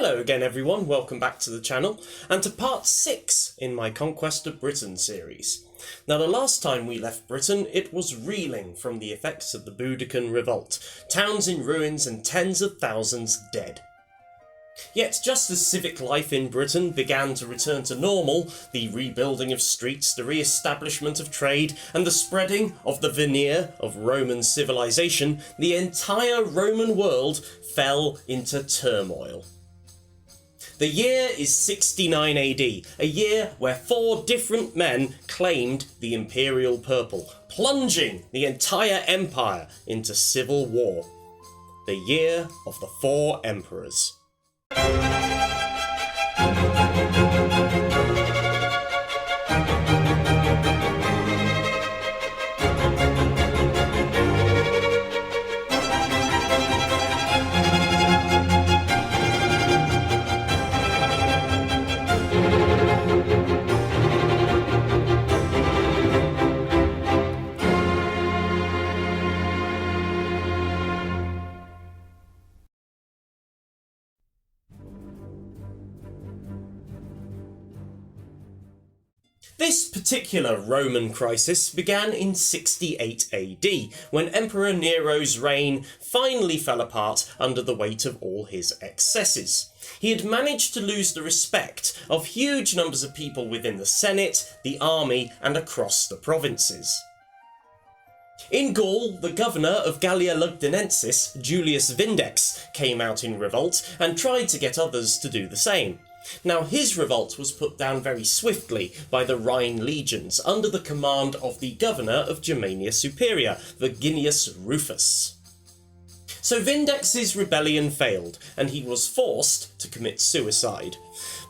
Hello again everyone, welcome back to the channel, and to part 6 in my Conquest of Britain series. Now the last time we left Britain, it was reeling from the effects of the Boudican revolt, towns in ruins and tens of thousands dead. Yet just as civic life in Britain began to return to normal, the rebuilding of streets, the re-establishment of trade, and the spreading of the veneer of Roman civilization, the entire Roman world fell into turmoil. The year is 69 AD, a year where 4 different men claimed the imperial purple, plunging the entire empire into civil war. The year of the 4 emperors. This particular Roman crisis began in 68 AD, when Emperor Nero's reign finally fell apart under the weight of all his excesses. He had managed to lose the respect of huge numbers of people within the Senate, the army, and across the provinces. In Gaul, the governor of Gallia Lugdunensis, Julius Vindex, came out in revolt and tried to get others to do the same. Now his revolt was put down very swiftly by the Rhine legions under the command of the governor of Germania Superior, Verginius Rufus. So Vindex's rebellion failed, and he was forced to commit suicide.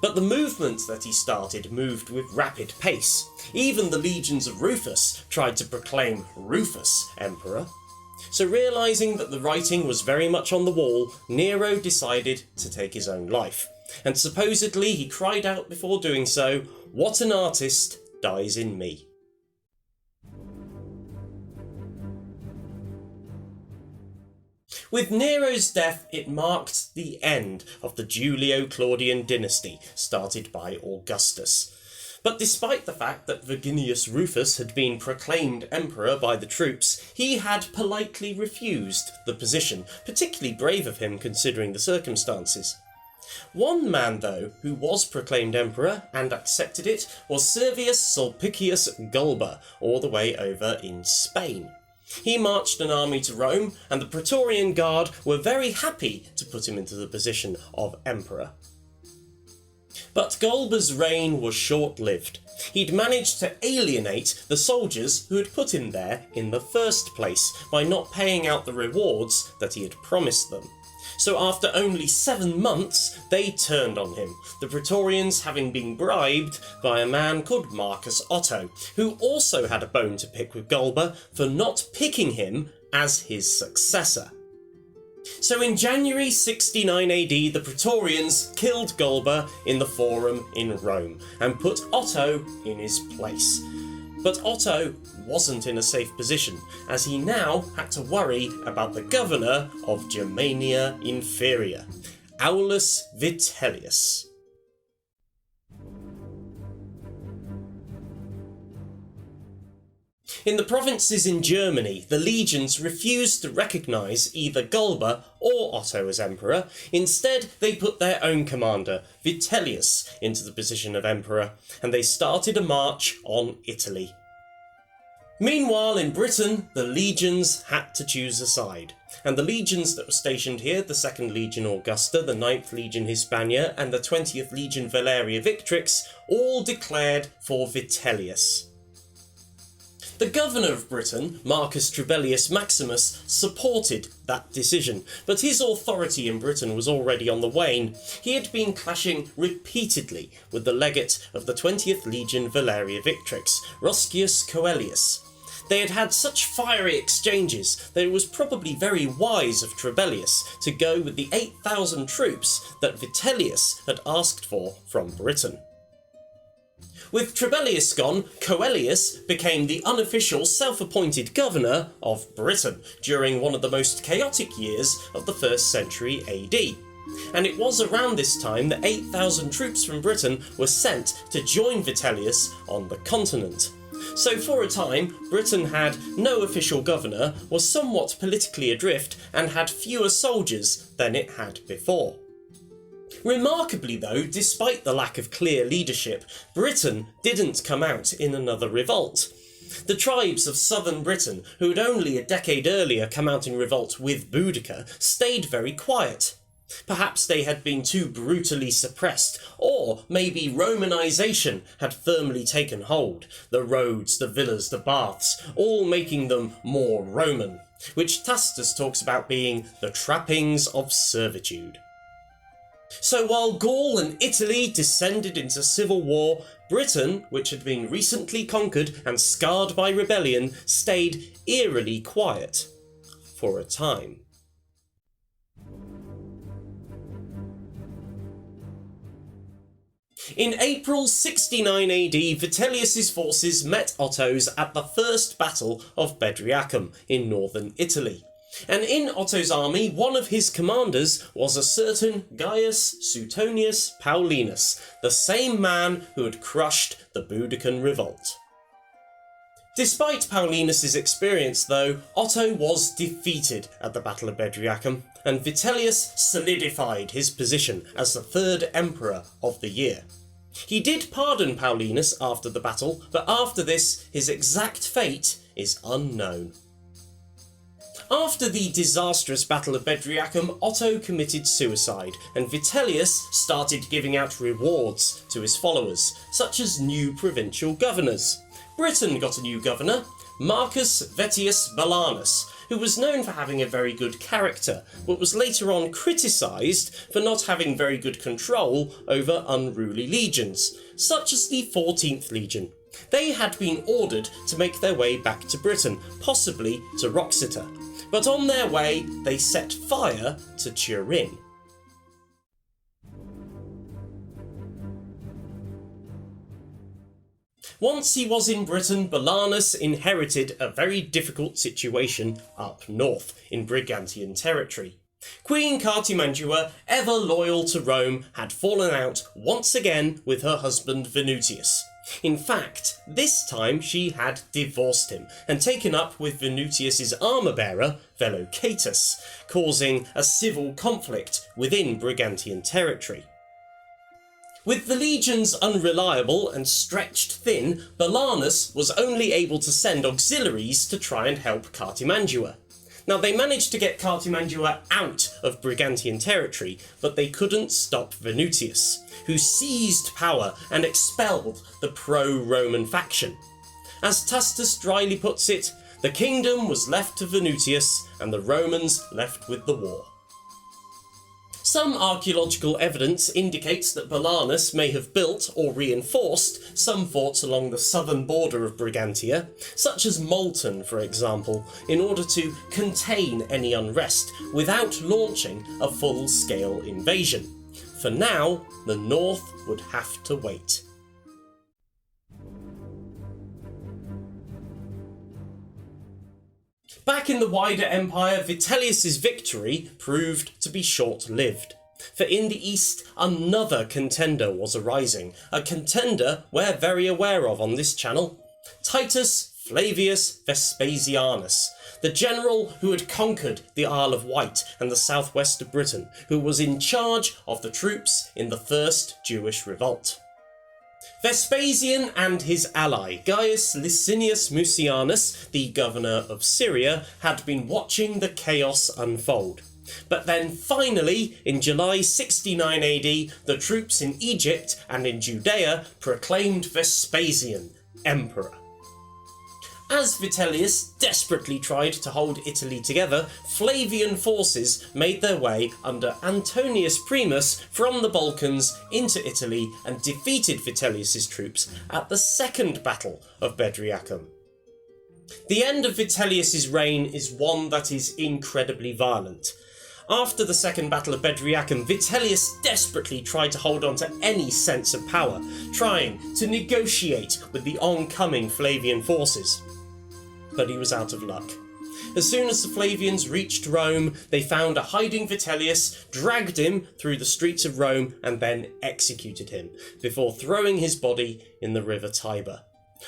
But the movement that he started moved with rapid pace. Even the legions of Rufus tried to proclaim Rufus emperor. So realising that the writing was very much on the wall, Nero decided to take his own life. And supposedly he cried out before doing so, "What an artist dies in me." With Nero's death, it marked the end of the Julio-Claudian dynasty, started by Augustus. But despite the fact that Verginius Rufus had been proclaimed emperor by the troops, he had politely refused the position, particularly brave of him considering the circumstances. One man, though, who was proclaimed emperor and accepted it was Servius Sulpicius Galba, all the way over in Spain. He marched an army to Rome, and the Praetorian Guard were very happy to put him into the position of emperor. But Galba's reign was short-lived. He'd managed to alienate the soldiers who had put him there in the first place by not paying out the rewards that he had promised them. So after only 7 months, they turned on him, the Praetorians having been bribed by a man called Marcus Otto, who also had a bone to pick with Galba for not picking him as his successor. So in January 69 AD, the Praetorians killed Galba in the Forum in Rome and put Otto in his place. But Otto wasn't in a safe position, as he now had to worry about the governor of Germania Inferior, Aulus Vitellius. In the provinces in Germany, the legions refused to recognise either Galba or Otto as emperor. Instead, they put their own commander, Vitellius, into the position of emperor, and they started a march on Italy. Meanwhile, in Britain, the legions had to choose a side, and the legions that were stationed here, the 2nd Legion Augusta, the 9th Legion Hispania, and the 20th Legion Valeria Victrix, all declared for Vitellius. The governor of Britain, Marcus Trebellius Maximus, supported that decision, but his authority in Britain was already on the wane. He had been clashing repeatedly with the legate of the 20th Legion Valeria Victrix, Roscius Coelius. They had had such fiery exchanges that it was probably very wise of Trebellius to go with the 8,000 troops that Vitellius had asked for from Britain. With Trebellius gone, Coelius became the unofficial self-appointed governor of Britain during one of the most chaotic years of the 1st century AD. And it was around this time that 8,000 troops from Britain were sent to join Vitellius on the continent. So for a time, Britain had no official governor, was somewhat politically adrift, and had fewer soldiers than it had before. Remarkably though, despite the lack of clear leadership, Britain didn't come out in another revolt. The tribes of southern Britain, who had only a decade earlier come out in revolt with Boudica, stayed very quiet. Perhaps they had been too brutally suppressed, or maybe Romanisation had firmly taken hold, the roads, the villas, the baths, all making them more Roman, which Tacitus talks about being the trappings of servitude. So while Gaul and Italy descended into civil war, Britain, which had been recently conquered and scarred by rebellion, stayed eerily quiet for a time. In April 69 AD, Vitellius's forces met Otto's at the First Battle of Bedriacum in northern Italy. And in Otto's army, one of his commanders was a certain Gaius Suetonius Paulinus, the same man who had crushed the Boudican revolt. Despite Paulinus's experience though, Otto was defeated at the Battle of Bedriacum, and Vitellius solidified his position as the third emperor of the year. He did pardon Paulinus after the battle, but after this, his exact fate is unknown. After the disastrous Battle of Bedriacum, Otto committed suicide, and Vitellius started giving out rewards to his followers, such as new provincial governors. Britain got a new governor, Marcus Vettius Bolanus, who was known for having a very good character, but was later on criticised for not having very good control over unruly legions, such as the 14th Legion. They had been ordered to make their way back to Britain, possibly to Wroxeter, but on their way they set fire to Turin. Once he was in Britain, Bolanus inherited a very difficult situation up north in Brigantian territory. Queen Cartimandua, ever loyal to Rome, had fallen out once again with her husband Venutius. In fact, this time she had divorced him and taken up with Venutius's armour-bearer, Vellocatus, causing a civil conflict within Brigantian territory. With the legions unreliable and stretched thin, Bolanus was only able to send auxiliaries to try and help Cartimandua. Now they managed to get Cartimandua out of Brigantian territory, but they couldn't stop Venutius, who seized power and expelled the pro-Roman faction. As Tacitus dryly puts it, the kingdom was left to Venutius and the Romans left with the war. Some archaeological evidence indicates that Bolanus may have built or reinforced some forts along the southern border of Brigantia, such as Malton, for example, in order to contain any unrest without launching a full-scale invasion. For now, the north would have to wait. Back in the wider empire, Vitellius's victory proved to be short-lived. For in the east, another contender was arising, a contender we're very aware of on this channel. Titus Flavius Vespasianus, the general who had conquered the Isle of Wight and the southwest of Britain, who was in charge of the troops in the First Jewish Revolt. Vespasian and his ally, Gaius Licinius Mucianus, the governor of Syria, had been watching the chaos unfold. But then finally, in July 69 AD, the troops in Egypt and in Judea proclaimed Vespasian emperor. As Vitellius desperately tried to hold Italy together, Flavian forces made their way under Antonius Primus from the Balkans into Italy and defeated Vitellius's troops at the Second Battle of Bedriacum. The end of Vitellius's reign is one that is incredibly violent. After the Second Battle of Bedriacum, Vitellius desperately tried to hold on to any sense of power, trying to negotiate with the oncoming Flavian forces. But he was out of luck. As soon as the Flavians reached Rome, they found a hiding Vitellius, dragged him through the streets of Rome, and then executed him, before throwing his body in the river Tiber.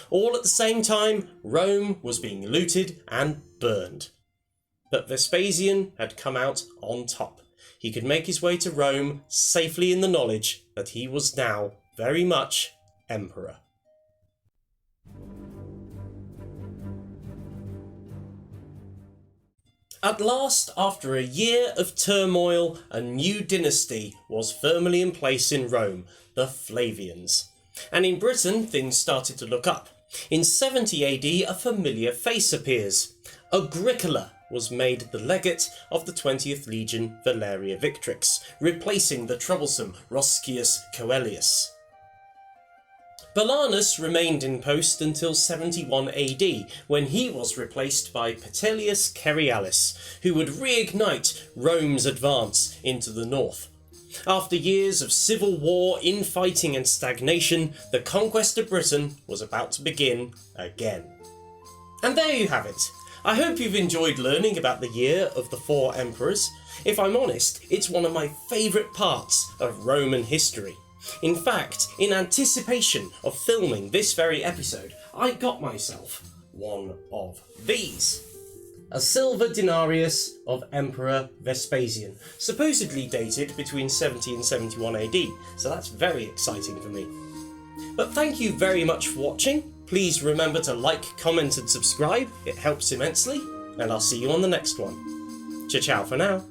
All at the same time, Rome was being looted and burned. But Vespasian had come out on top. He could make his way to Rome safely in the knowledge that he was now very much emperor. At last, after a year of turmoil, a new dynasty was firmly in place in Rome, the Flavians. And in Britain, things started to look up. In 70 AD, a familiar face appears. Agricola was made the legate of the 20th Legion Valeria Victrix, replacing the troublesome Roscius Coelius. Bolanus remained in post until 71 AD, when he was replaced by Vitellius Cerialis, who would reignite Rome's advance into the north. After years of civil war, infighting and stagnation, the conquest of Britain was about to begin again. And there you have it. I hope you've enjoyed learning about the year of the 4 emperors. If I'm honest, it's one of my favourite parts of Roman history. In fact, in anticipation of filming this very episode, I got myself one of these. A silver denarius of Emperor Vespasian, supposedly dated between 70 and 71 AD, so that's very exciting for me. But thank you very much for watching. Please remember to like, comment and subscribe, it helps immensely, and I'll see you on the next one. Ciao for now.